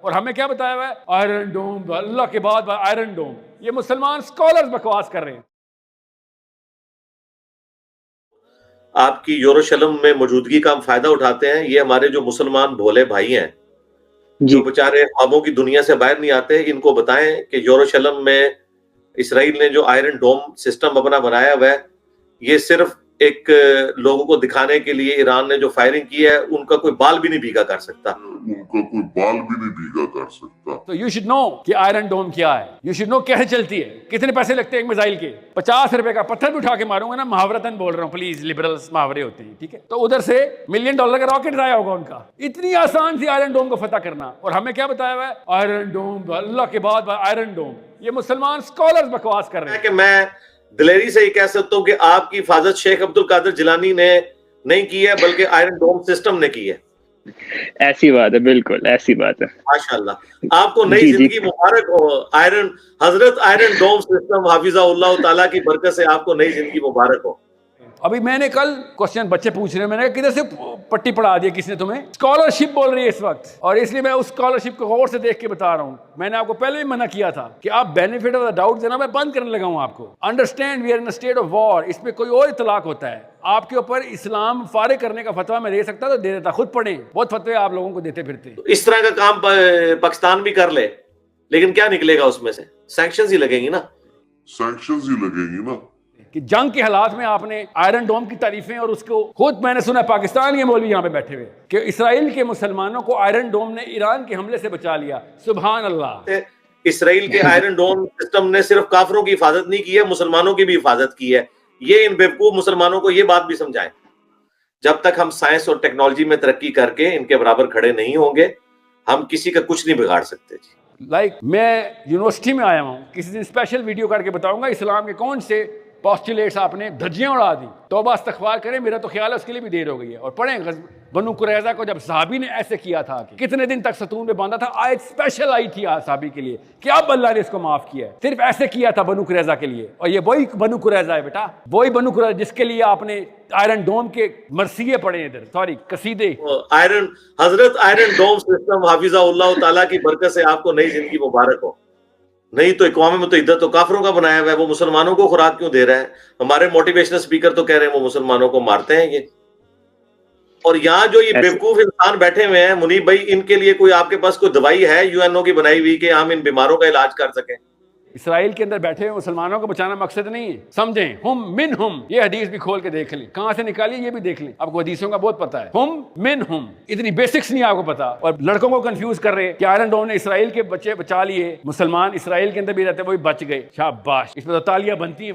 और हमें क्या बताया हुआ है? आयरन डोम, अल्लाह के बाद आयरन डोम। ये मुसलमान स्कॉलर्स बकवास कर रहे हैं। आपकी यरूशलेम में मौजूदगी का हम फायदा उठाते हैं। ये हमारे जो मुसलमान भोले भाई हैं, जो बेचारे ख्वाबों की दुनिया से बाहर नहीं आते, इनको बताएं कि यरूशलेम में इसराइल ने जो आयरन डोम सिस्टम अपना बनाया हुआ है, ये सिर्फ एक लोगों को दिखाने के लिए ईरान ने जो फायरिंग की है, उनका कोई बाल भी नहीं भीगा कर सकता। तो यू शुड नो कि आयरन डोम क्या है। यू शुड नो कैसे चलती है, कितने पैसे लगते हैं एक मिसाइल के। 50 रुपए का पत्थर भी उठा के मारूंगा ना, मुहावरतन बोल रहा हूँ, प्लीज, लिबरल्स मुहावरे होते हैं, ठीक है। तो उधर से $1 मिलियन का रॉकेट जाया होगा उनका। इतनी आसान थी आयरन डोम को फतह करना। और हमें क्या बताया हुआ है? आयरन डोम, अल्लाह के बाद आयरन डोम। ये मुसलमान स्कॉलर्स बकवास कर रहे हैं। कि मैं दिलेरी से ही कह सकता हूँ कि आपकी हिफाजत शेख अब्दुल कादिर जिलानी ने नहीं की है, बल्कि आयरन डोम सिस्टम ने की है। ऐसी बात है, बिल्कुल ऐसी बात है। माशाल्लाह, आपको नई जिंदगी मुबारक हो। हजरत आयरन डोम सिस्टम हाफिज़ाहुल्लाह ताला की बरकत से आपको नई जिंदगी मुबारक हो। अभी मैंने कल क्वेश्चन बच्चे पूछ रहे हैं, मैंने किधर से पट्टी पढ़ा दी किसने तुम्हें? स्कॉलरशिप बोल रही है इस वक्त, और इसलिए मैं उस स्कॉलरशिप को गौर से देख के बता रहा हूं। मैंने आपको पहले भी मना किया था कि आप बेनिफिट ऑफ द डाउट देना मैं बंद करने लगा हूं आपको। Understand, we are in a state of war. इसमें कोई और इतलाक होता है। आपके ऊपर इस्लाम फारिग करने का फतवा मैं दे सकता तो दे देता, खुद पढ़े। बहुत फतवे आप लोगों को देते फिरते। इस तरह का काम पाकिस्तान भी कर ले, लेकिन क्या निकलेगा उसमें से? सैंक्शंस ही लगेंगी ना। कि जंग के हालात में आपने आयरन डोम की तारीफें, और उसको खुद मैंने सुना पाकिस्तान के मौलवी यहाँ पे बैठे हुए कि इसराइल के मुसलमानों को आयरन डोम ने ईरान के हमले से बचा लिया। सुभान अल्लाह। इसराइल के आयरन डोम सिस्टम ने सिर्फ काफिरों की हिफाजत नहीं की है, मुसलमानों की भी हिफाजत की है। ये इन बेवकूफ मुसलमानों को ये बात भी समझाएं। जब तक हम साइंस और टेक्नोलॉजी में तरक्की करके इनके बराबर खड़े नहीं होंगे, हम किसी का कुछ नहीं बिगाड़ सकते जी। मैं यूनिवर्सिटी में आया हूँ, किसी दिन स्पेशल वीडियो करके बताऊंगा इस्लाम के कौन से पोस्टुलेट्स आपने धज्जियां उड़ा दी। तौबा इस्तग़फ़ार करें, मेरा तो ख्याल है उसके लिए भी देर हो गई है। और पढ़ें बनु कुरैज़ा को, जब सहाबी ने ऐसे किया था कि कितने दिन तक सतून में बांधा था, आयत स्पेशल आई थी सहाबी के लिए कि अब अल्लाह ने इसको माफ किया है। सिर्फ ऐसे किया था बनु कुरैज़ा के लिए। और ये वही बनु कुरैज़ा है बेटा, वही बनु कुरैज़ा जिसके लिए आपने आयरन डोम के मरसिये पढ़े इधर, सॉरी कसीदे। हजरत आयरन डोम सिस्टम हाफिज़ाहुल्लाह ताला की बरकत से आपको नई जिंदगी मुबारक हो। नहीं तो इक़वाम मुत्तहिदा तो काफिरों का बनाया हुआ है, वो मुसलमानों को खुराक क्यों दे रहा है? हमारे मोटिवेशनल स्पीकर तो कह रहे हैं वो मुसलमानों को मारते हैं ये। और यहाँ जो ये बेवकूफ इंसान बैठे हुए हैं मुनीब भाई, इनके लिए कोई आपके पास कोई दवाई है यूएनओ की बनाई हुई कि हम इन बीमारों का इलाज कर सकें? इसराइल के अंदर बैठे हुए मुसलमानों को बचाना मकसद नहीं है, समझें। हुम मिन हुम, ये हदीस भी खोल के देख लें, कहां से निकाली ये भी देख लें। आपको हदीसों का बहुत पता है। हुम मिन हुम, इतनी बेसिक्स नहीं आपको पता। और लड़कों को कंफ्यूज कर रहे कि आयरन डोम ने इसराइल के बच्चे बचा लिए, मुसलमान इसराइल के अंदर भी रहते वो भी बच गए। शाबाश, इस पर तो तालियां बनती है।